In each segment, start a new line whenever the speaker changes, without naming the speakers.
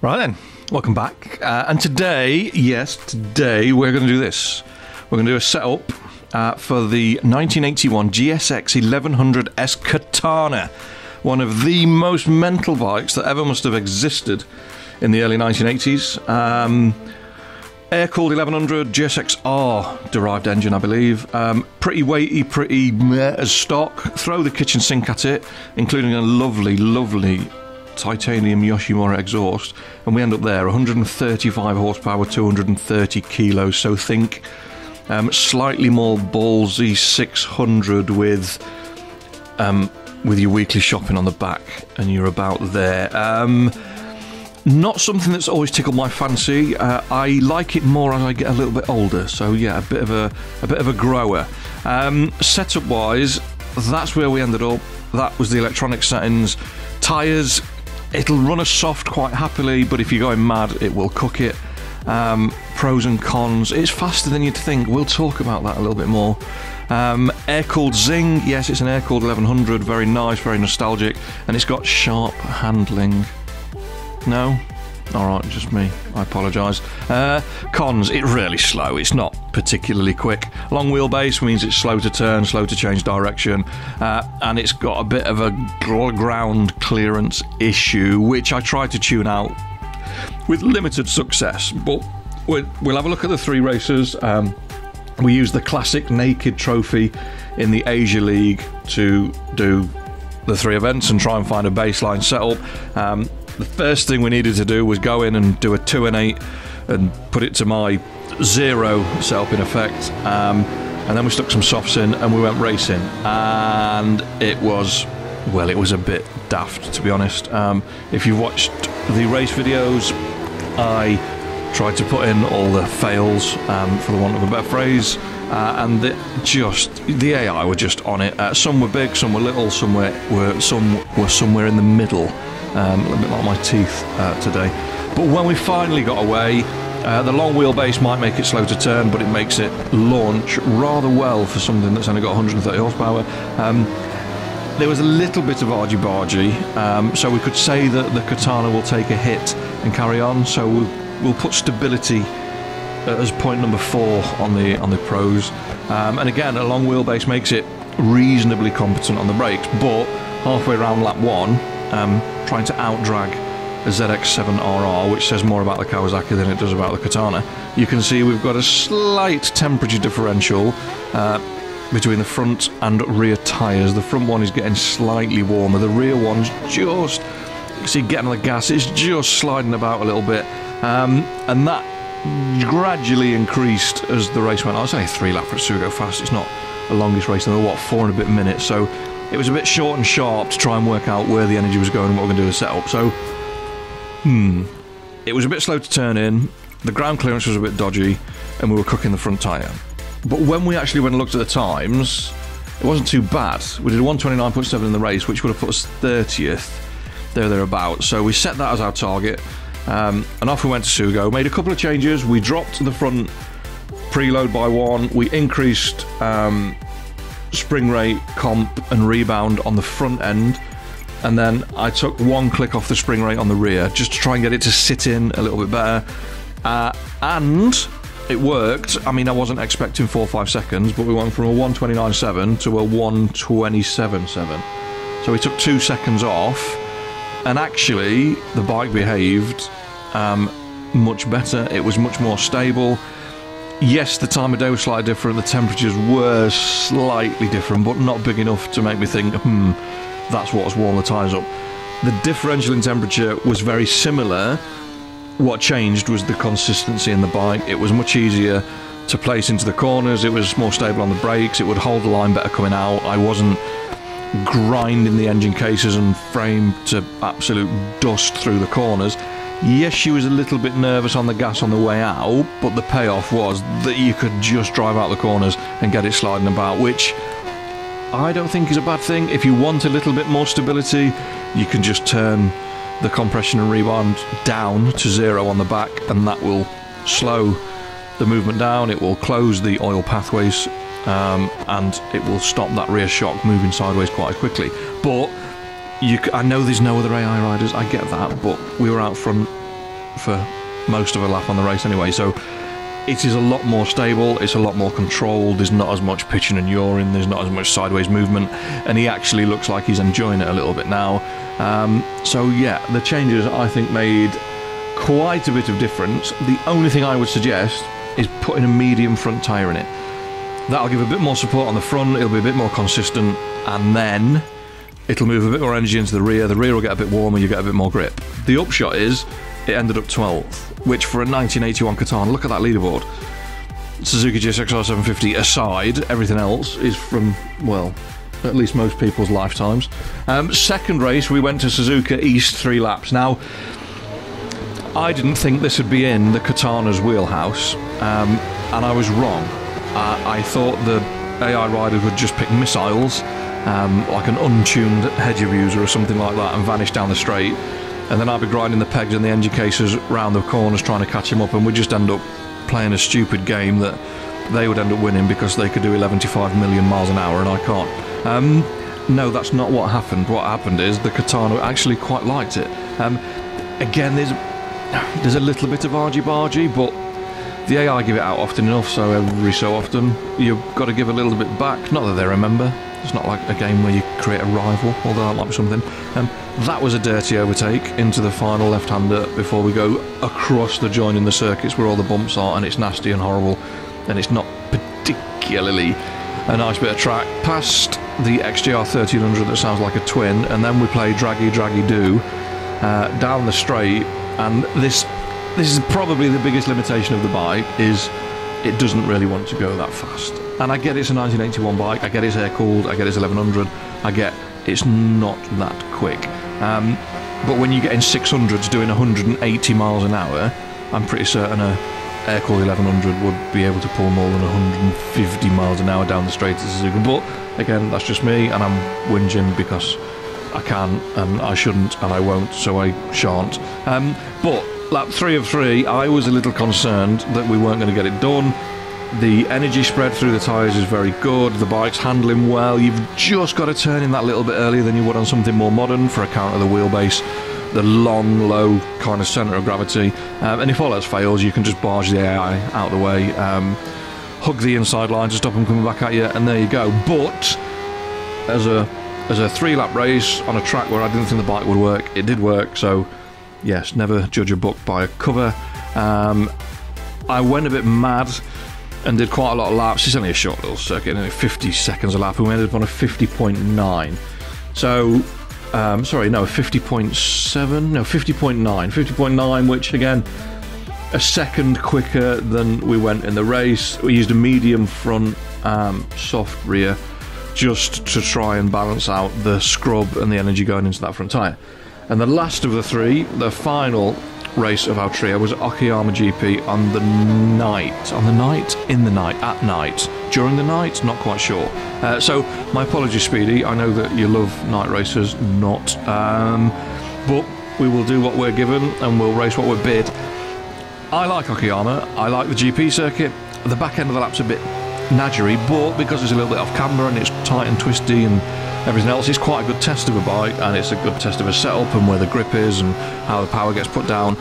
Right then, welcome back. And today, today we're going to do this. We're going to do a setup for the 1981 GSX1100S Katana, one of the most mental bikes that ever must have existed in the early 1980s. Air-cooled 1100 GSX-R derived engine, I believe. Pretty weighty, pretty meh as stock. Throw the kitchen sink at it, including a lovely, lovely titanium Yoshimura exhaust, and we end up there 135 horsepower, 230 kilos. So think slightly more ballsy 600 with your weekly shopping on the back, and you're about there. Not something that's always tickled my fancy. I like it more as I get a little bit older. So yeah, a bit of a grower. Setup wise, that's where we ended up. That was the electronic settings. Tyres. It'll run a soft quite happily, but if you're going mad, it will cook it. Pros and cons. It's faster than you'd think. We'll talk about that a little bit more. Air-cooled Zing. Yes, it's an air-cooled 1100. Very nice, very nostalgic. And it's got sharp handling. No? Alright, just me. I apologise. Cons. It's really slow. It's not particularly quick. Long wheelbase means it's slow to turn, slow to change direction, and it's got a bit of a ground clearance issue, which I tried to tune out with limited success. But we'll have a look at the three races. We used the classic naked trophy in the Asia League to do the three events and try and find a baseline setup. The first thing we needed to do was go in and do a 2 and 8 and put it to my 0 setup in effect, and then we stuck some softs in and we went racing, and it was a bit daft, to be honest. If you've watched the race videos, I tried to put in all the fails, for the want of a better phrase, and the AI were just on it. Some were big, some were little, some were somewhere in the middle. A little bit like my teeth today. But when we finally got away, the long wheelbase might make it slow to turn, but it makes it launch rather well for something that's only got 130 horsepower. There was a little bit of argy-bargy, so we could say that the Katana will take a hit and carry on. So we'll put stability as point number 4 on the pros. And again, a long wheelbase makes it reasonably competent on the brakes, but halfway around lap 1, trying to outdrag a ZX7RR, which says more about the Kawasaki than it does about the Katana. You can see we've got a slight temperature differential between the front and rear tyres. The front one is getting slightly warmer. The rear one's just, you see, getting on the gas, it's just sliding about a little bit. And that gradually increased as the race went on. It's only a 3 lap for Suzuki fast. It's not the longest race in the 4 and a bit minutes. So it was a bit short and sharp to try and work out where the energy was going and what we're going to do with the setup. So, it was a bit slow to turn in, the ground clearance was a bit dodgy, and we were cooking the front tyre. But when we actually went and looked at the times, it wasn't too bad. We did a 129.7 in the race, which would have put us 30th, thereabouts. So we set that as our target, and off we went to Sugo. Made a couple of changes. We dropped the front preload by 1. We increased spring rate, comp and rebound on the front end, and then I took 1 click off the spring rate on the rear just to try and get it to sit in a little bit better, and it worked. I mean, I wasn't expecting 4 or 5 seconds, but we went from a 129.7 to a 127.7, so we took 2 seconds off, and actually the bike behaved much better. It was much more stable. Yes, the time of day was slightly different, the temperatures were slightly different, but not big enough to make me think, that's what's worn the tyres up. The differential in temperature was very similar. What changed was the consistency in the bike. It was much easier to place into the corners, it was more stable on the brakes, it would hold the line better coming out. I wasn't grinding the engine cases and frame to absolute dust through the corners. Yes, she was a little bit nervous on the gas on the way out, but the payoff was that you could just drive out the corners and get it sliding about, which I don't think is a bad thing. If you want a little bit more stability, you can just turn the compression and rebound down to 0 on the back, and that will slow the movement down, it will close the oil pathways, and it will stop that rear shock moving sideways quite quickly. But I know there's no other AI riders, I get that, but we were out front for most of a lap on the race anyway, so it is a lot more stable, it's a lot more controlled, there's not as much pitching and yawing, there's not as much sideways movement, and he actually looks like he's enjoying it a little bit now. So yeah, the changes I think made quite a bit of difference. The only thing I would suggest is putting a medium front tyre in it. That'll give a bit more support on the front, it'll be a bit more consistent, and then it'll move a bit more energy into the rear will get a bit warmer, you get a bit more grip. The upshot is, it ended up 12th, which for a 1981 Katana, look at that leaderboard. Suzuki GSX1100S aside, everything else is from, well, at least most people's lifetimes. Second race, we went to Suzuka East 3 laps. Now, I didn't think this would be in the Katana's wheelhouse, and I was wrong. I thought the AI riders would just pick missiles, like an untuned hedge abuser or something like that, and vanish down the straight. And then I'd be grinding the pegs and the engine cases round the corners trying to catch him up, and we'd just end up playing a stupid game that they would end up winning because they could do 11.5 million miles an hour and I can't. No, that's not what happened. What happened is the Katana actually quite liked it. Again, there's a little bit of argy-bargy, but the AI give it out often enough, so every so often you've got to give a little bit back. Not that they remember. It's not like a game where you create a rival, although that might be something. That was a dirty overtake into the final left-hander before we go across the join in the circuits where all the bumps are, and it's nasty and horrible, and it's not particularly a nice bit of track. Past the XJR1300 that sounds like a twin, and then we play Draggy Draggy Do down the straight, and this is probably the biggest limitation of the bike, is it doesn't really want to go that fast. And I get it's a 1981 bike, I get it's air-cooled, I get it's 1100, I get it's not that quick. But when you get in 600s doing 180 miles an hour, I'm pretty certain a air-cooled 1100 would be able to pull more than 150 miles an hour down the straight to Suzuka. But again, that's just me, and I'm whinging because I can, and I shouldn't, and I won't, so I shan't. But lap 3 of 3, I was a little concerned that we weren't going to get it done. The energy spread through the tyres is very good, the bike's handling well, you've just got to turn in that little bit earlier than you would on something more modern for account of the wheelbase, the long, low kind of centre of gravity, and if all else fails you can just barge the AI out of the way, hug the inside line to stop them coming back at you, and there you go. But as a 3-lap race on a track where I didn't think the bike would work, it did work, so yes, never judge a book by a cover. I went a bit mad and did quite a lot of laps. It's only a short little circuit, only 50 seconds a lap, and we ended up on a 50.9. So, sorry, no, 50.7, no, 50.9, which again, a second quicker than we went in the race. We used a medium front, soft rear, just to try and balance out the scrub and the energy going into that front tyre. And the last of the 3, the final race of our trio, was at Okayama GP on the night, at night, during the night, not quite sure. So my apologies, Speedy, I know that you love night races, not, but we will do what we're given and we'll race what we're bid. I like Okayama, I like the GP circuit. The back end of the lap's a bit nadgery, but because it's a little bit off camber and it's tight and twisty and everything else, it's quite a good test of a bike, and it's a good test of a setup and where the grip is and how the power gets put down.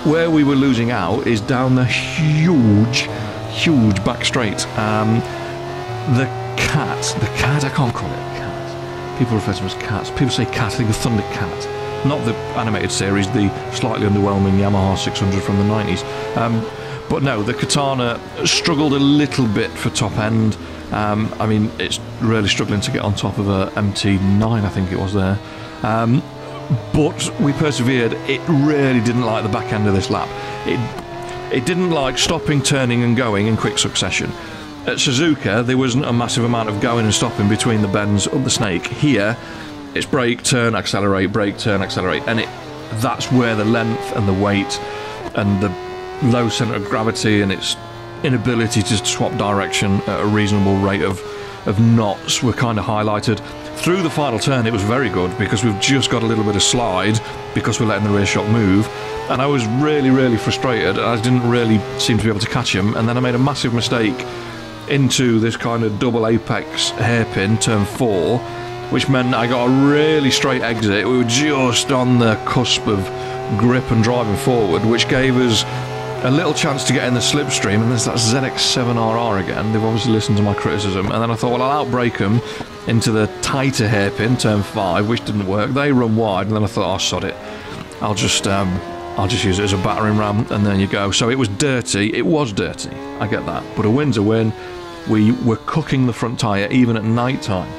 Where we were losing out is down the huge back straight. The cat, I can't call it a cat. People refer to them as cats. People say cat, I think of Thunder Cat. Not the animated series, the slightly underwhelming Yamaha 600 from the 90s. But no, the Katana struggled a little bit for top end. I mean, it's really struggling to get on top of a MT9, I think it was there. But we persevered. It really didn't like the back end of this lap. It didn't like stopping, turning and going in quick succession. At Suzuka, there wasn't a massive amount of going and stopping between the bends up the snake. Here, it's brake, turn, accelerate, brake, turn, accelerate. And that's where the length and the weight and the low centre of gravity and its inability to swap direction at a reasonable rate of knots were kind of highlighted. Through the final turn it was very good because we've just got a little bit of slide because we're letting the rear shock move, and I was really frustrated. I didn't really seem to be able to catch him, and then I made a massive mistake into this kind of double apex hairpin, turn 4, which meant I got a really straight exit. We were just on the cusp of grip and driving forward, which gave us a little chance to get in the slipstream. And there's that ZX7RR again. They've obviously listened to my criticism. And then I thought, well, I'll outbrake them into the tighter hairpin, turn 5, which didn't work. They run wide, and then I thought, oh, sod it. I'll just use it as a battering ram, and there you go. So it was dirty. It was dirty. I get that. But a win's a win. We were cooking the front tyre, even at night time.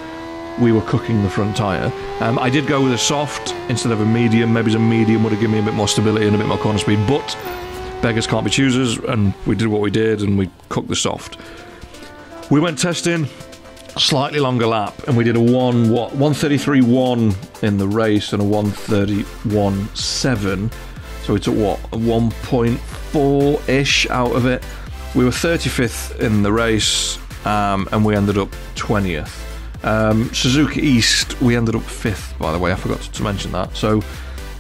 We were cooking the front tyre. I did go with a soft instead of a medium. Maybe a medium would have given me a bit more stability and a bit more corner speed, but beggars can't be choosers, and we did what we did, and we cooked the soft. We went testing, slightly longer lap, and we did a 133.1 in the race and a 131.7. So we took, what, a 1.4-ish out of it. We were 35th in the race, and we ended up 20th. Suzuki East, we ended up 5th, by the way. I forgot to mention that. So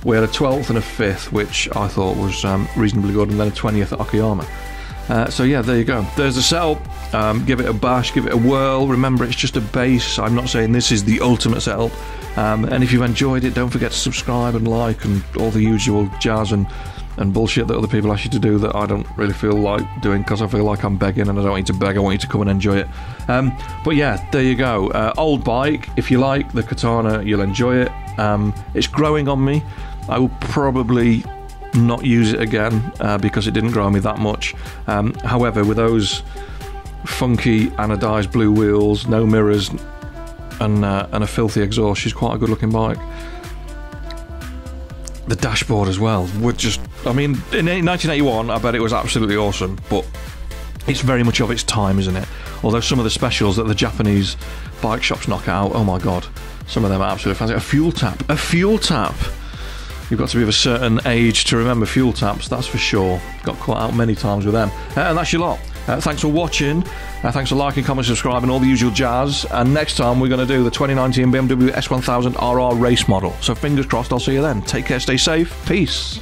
we had a 12th and a 5th, which I thought was reasonably good, and then a 20th at Okayama. So yeah, there you go. There's the setup. Give it a bash, give it a whirl. Remember, it's just a base. I'm not saying this is the ultimate setup. And if you've enjoyed it, don't forget to subscribe and like and all the usual jazz and bullshit that other people ask you to do that I don't really feel like doing, because I feel like I'm begging, and I don't want you to beg. I want you to come and enjoy it. But yeah, there you go. Old bike. If you like the Katana, you'll enjoy it. It's growing on me. I will probably not use it again because it didn't grow on me that much. However, with those funky anodized blue wheels, no mirrors, and a filthy exhaust, she's quite a good looking bike. The dashboard as well would just, I mean, in 1981 I bet it was absolutely awesome, but it's very much of its time, isn't it? Although some of the specials that the Japanese bike shops knock out, oh my god, some of them are absolutely fantastic. A fuel tap. You've got to be of a certain age to remember fuel taps, that's for sure. Got caught out many times with them. And that's your lot. Thanks for watching. Thanks for liking, commenting, subscribing, all the usual jazz. And next time we're going to do the 2019 BMW S1000RR race model. So fingers crossed, I'll see you then. Take care, stay safe. Peace.